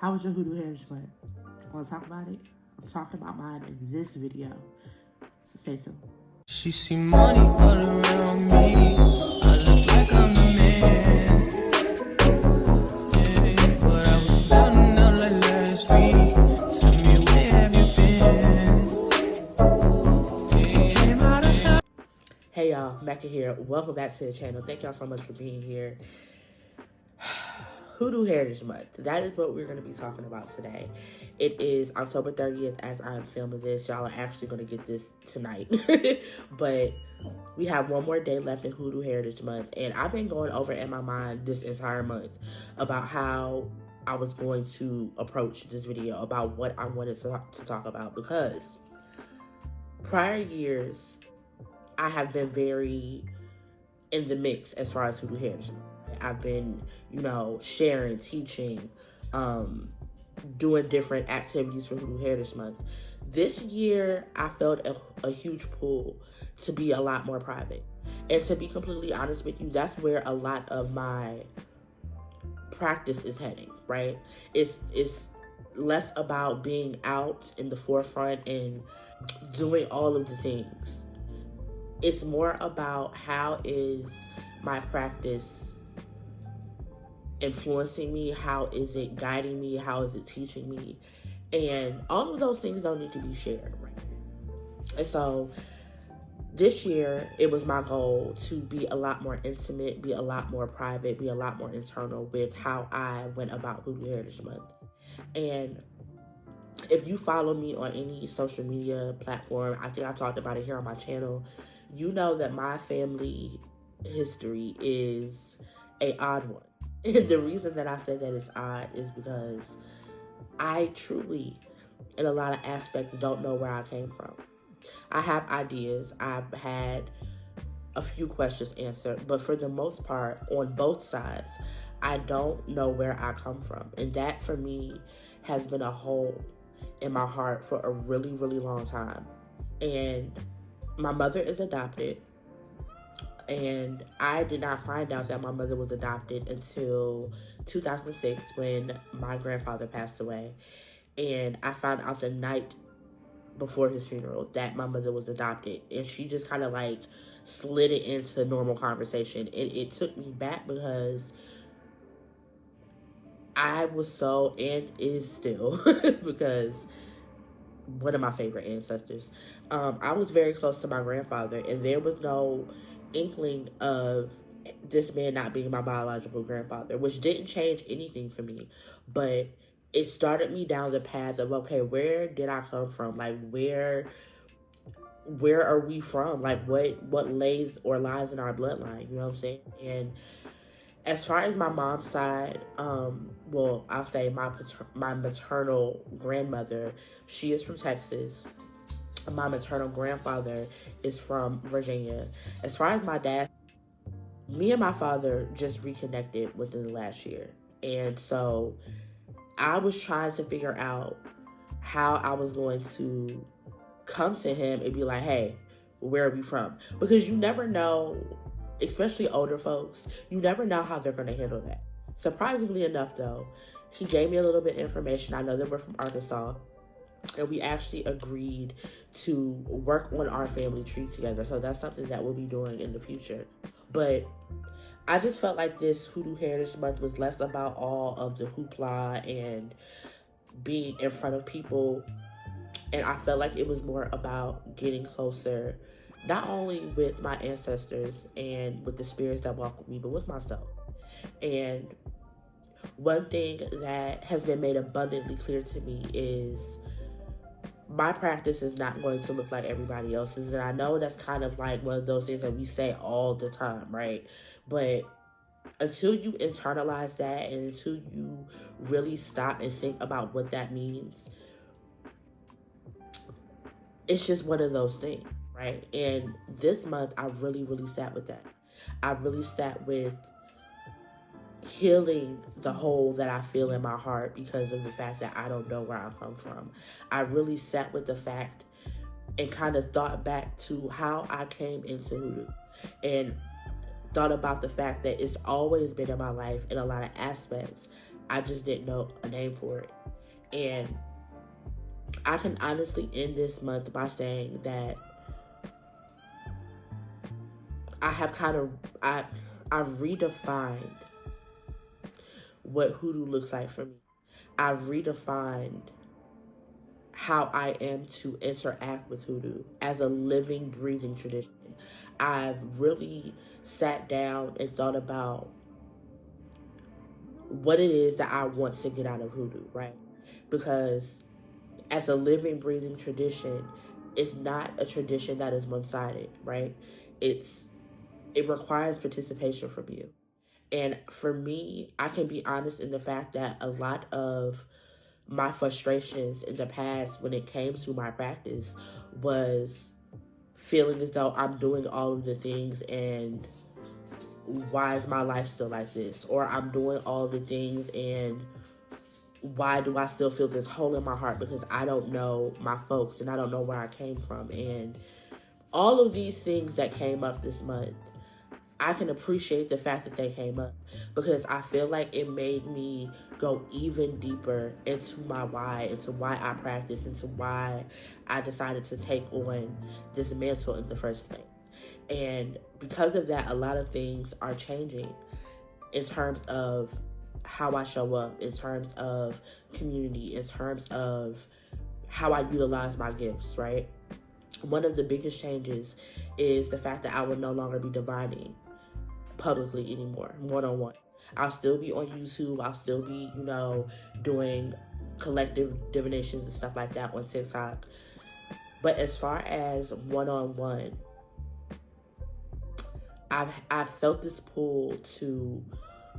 How was your Hoodoo Heritage Month? Want to talk about it? I'm talking about mine in this video. So stay tuned. She see money all around me. I look like I'm the man. Yeah, but I was down out like last week. Tell me where have you been? Hey y'all, Mecca here. Welcome back to the channel. Thank y'all so much for being here. Hoodoo Heritage Month. That is what we're going to be talking about today. It is October 30th as I'm filming this. Y'all are actually going to get this tonight. But we have one more day left in Hoodoo Heritage Month. And I've been going over in my mind this entire month about how I was going to approach this video, about what I wanted to talk about. Because prior years, I have been very in the mix as far as Hoodoo Heritage Month. I've been, sharing, teaching, doing different activities for Hoodoo Heritage Month. This year, I felt a huge pull to be a lot more private. And to be completely honest with you, that's where a lot of my practice is heading, right? It's less about being out in the forefront and doing all of the things. It's more about how is my practice influencing me, how is it guiding me, how is it teaching me, and all of those things don't need to be shared, right? And so this year, it was my goal to be a lot more intimate, be a lot more private, be a lot more internal with how I went about Hoodoo Heritage Month. And if you follow me on any social media platform, I think I talked about it here on my channel, you know that my family history is an odd one. And the reason that I say that it's odd is because I truly, in a lot of aspects, don't know where I came from. I have ideas. I've had a few questions answered, but for the most part, on both sides, I don't know where I come from. And that, for me, has been a hole in my heart for a really, really long time. And my mother is adopted. And I did not find out that my mother was adopted until 2006 when my grandfather passed away. And I found out the night before his funeral that my mother was adopted. And she just kind of like slid it into normal conversation. And it took me back because I was so, and is still, because one of my favorite ancestors, I was very close to my grandfather, and there was no inkling of this man not being my biological grandfather, which didn't change anything for me, but it started me down the path of, okay, where did I come from? Like, where are we from? Like, what lays or lies in our bloodline? You know what I'm saying? And as far as my mom's side, well, I'll say my maternal grandmother, she is from Texas. My maternal grandfather is from Virginia. As far as my dad, me and my father just reconnected within the last year. And so I was trying to figure out how I was going to come to him and be like, hey, where are we from? Because you never know, especially older folks, you never know how they're going to handle that. Surprisingly enough, though, he gave me a little bit of information. I know that we're from Arkansas. And we actually agreed to work on our family tree together. So that's something that we'll be doing in the future. But I just felt like this Hoodoo Heritage Month was less about all of the hoopla and being in front of people. And I felt like it was more about getting closer, not only with my ancestors and with the spirits that walk with me, but with myself. And one thing that has been made abundantly clear to me is my practice is not going to look like everybody else's. And I know that's kind of like one of those things that we say all the time, right? But until you internalize that and until you really stop and think about what that means, it's just one of those things, right? And this month, I really, really sat with that. I really sat with healing the hole that I feel in my heart because of the fact that I don't know where I come from. I really sat with the fact and kind of thought back to how I came into Hoodoo and thought about the fact that it's always been in my life in a lot of aspects I just didn't know a name for it. And I can honestly end this month by saying that I have kind of I've redefined what hoodoo looks like for me. I've redefined how I am to interact with hoodoo as a living, breathing tradition. I've really sat down and thought about what it is that I want to get out of hoodoo, right? Because as a living, breathing tradition, it's not a tradition that is one-sided, right? It's it requires participation from you. And for me, I can be honest in the fact that a lot of my frustrations in the past when it came to my practice was feeling as though I'm doing all of the things and why is my life still like this? Or I'm doing all the things and why do I still feel this hole in my heart because I don't know my folks and I don't know where I came from. And all of these things that came up this month, I can appreciate the fact that they came up because I feel like it made me go even deeper into my why, into why I practice, into why I decided to take on this mantle in the first place. And because of that, a lot of things are changing in terms of how I show up, in terms of community, in terms of how I utilize my gifts, right? One of the biggest changes is the fact that I will no longer be divining publicly anymore, one on one. I'll still be on YouTube. I'll still be, doing collective divinations and stuff like that on TikTok. But as far as one on one, I've felt this pull to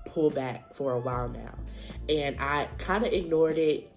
pull back for a while now, and I kind of ignored it,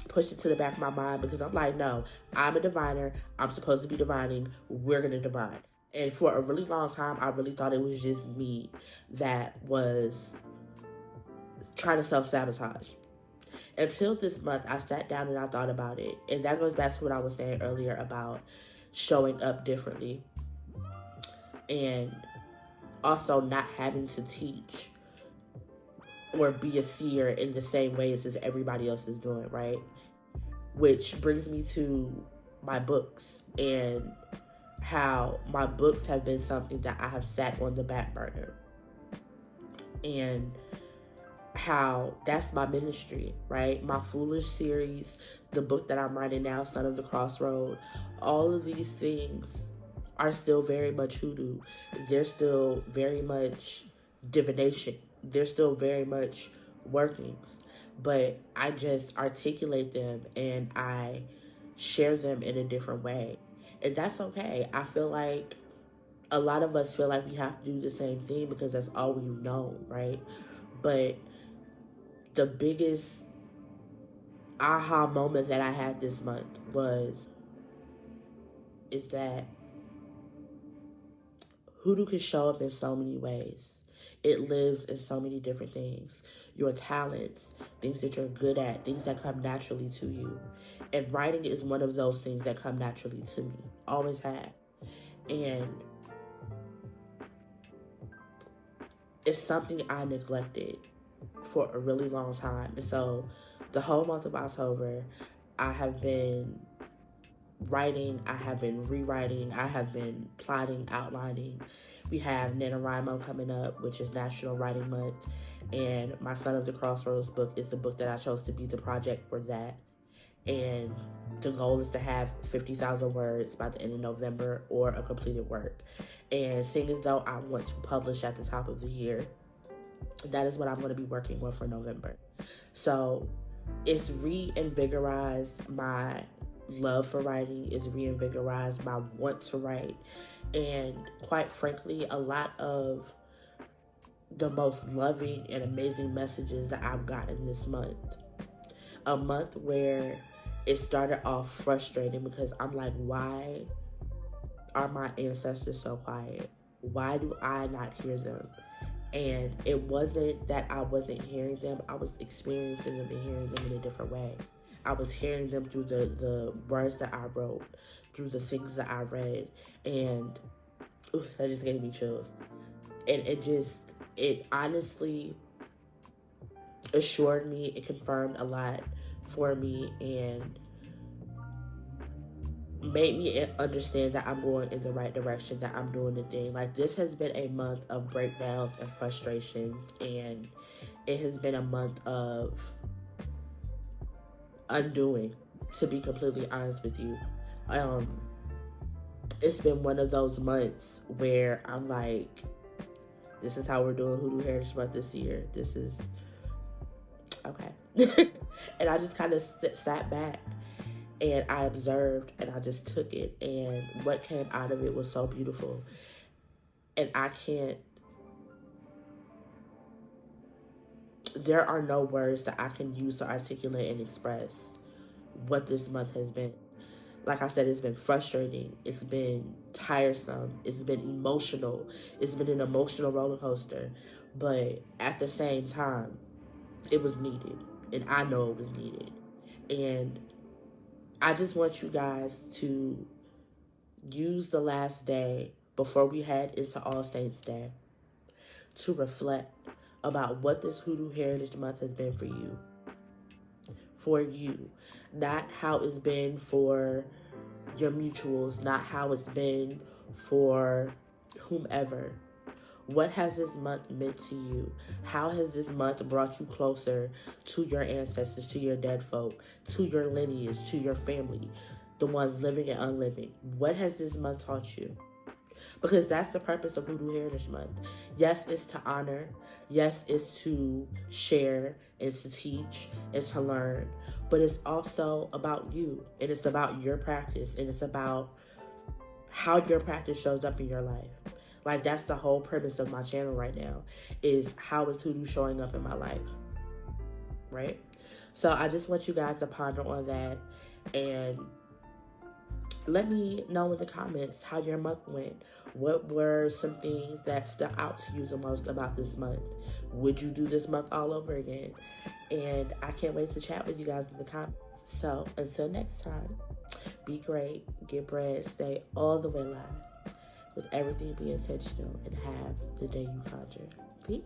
pushed it to the back of my mind because I'm like, no, I'm a diviner. I'm supposed to be divining. We're gonna divine. And for a really long time, I really thought it was just me that was trying to self-sabotage. Until this month, I sat down and I thought about it. And that goes back to what I was saying earlier about showing up differently and also not having to teach or be a seer in the same ways as everybody else is doing, right? Which brings me to my books and how my books have been something that I have sat on the back burner. And how that's my ministry, right? My Foolish series, the book that I'm writing now, Son of the Crossroad, all of these things are still very much hoodoo. They're still very much divination. They're still very much workings. But I just articulate them and I share them in a different way. And that's okay. I feel like a lot of us feel like we have to do the same thing because that's all we've known, right? But the biggest aha moment that I had this month is that hoodoo can show up in so many ways. It lives in so many different things. Your talents, things that you're good at, things that come naturally to you. And writing is one of those things that come naturally to me. Always have. And it's something I neglected for a really long time. And so the whole month of October, I have been writing, I have been rewriting, I have been plotting, outlining. We have NaNoWriMo coming up, which is National Writing Month, and my Son of the Crossroads book is the book that I chose to be the project for that. And the goal is to have 50,000 words by the end of November or a completed work. And seeing as though I want to publish at the top of the year, that is what I'm going to be working with for November. So it's reinvigorized my love for writing, it's reinvigorized my want to write, and quite frankly, a lot of the most loving and amazing messages that I've gotten this month. A month where it started off frustrating because I'm like, why are my ancestors so quiet? Why do I not hear them? And it wasn't that I wasn't hearing them, I was experiencing them and hearing them in a different way. I was hearing them through the words that I wrote, through the things that I read, and that just gave me chills. And it honestly assured me, it confirmed a lot for me, and made me understand that I'm going in the right direction, that I'm doing the thing. Like, this has been a month of breakdowns and frustrations, and it has been a month of undoing, to be completely honest with you. Um, it's been one of those months where I'm like, this is how we're doing Hoodoo Heritage Month this year. This is okay. And I just kind of sat back and I observed and I just took it. And what came out of it was so beautiful. And there are no words that I can use to articulate and express what this month has been. Like I said, it's been frustrating. It's been tiresome. It's been emotional. It's been an emotional roller coaster. But at the same time, it was needed. And I know it was needed. And I just want you guys to use the last day before we head into All Saints Day to reflect about what this Hoodoo Heritage Month has been for you. For you. Not how it's been for your mutuals, not how it's been for whomever. What has this month meant to you? How has this month brought you closer to your ancestors, to your dead folk, to your lineage, to your family, the ones living and unliving? What has this month taught you? Because that's the purpose of Hoodoo Heritage Month. Yes, it's to honor. Yes, it's to share and to teach and to learn. But it's also about you. And it's about your practice. And it's about how your practice shows up in your life. Like, that's the whole premise of my channel right now, is how is Hoodoo showing up in my life, right? So I just want you guys to ponder on that, and let me know in the comments how your month went. What were some things that stuck out to you the most about this month? Would you do this month all over again? And I can't wait to chat with you guys in the comments. So until next time, be great, get bread, stay all the way live. With everything be intentional, and have the day you conjure. Peace.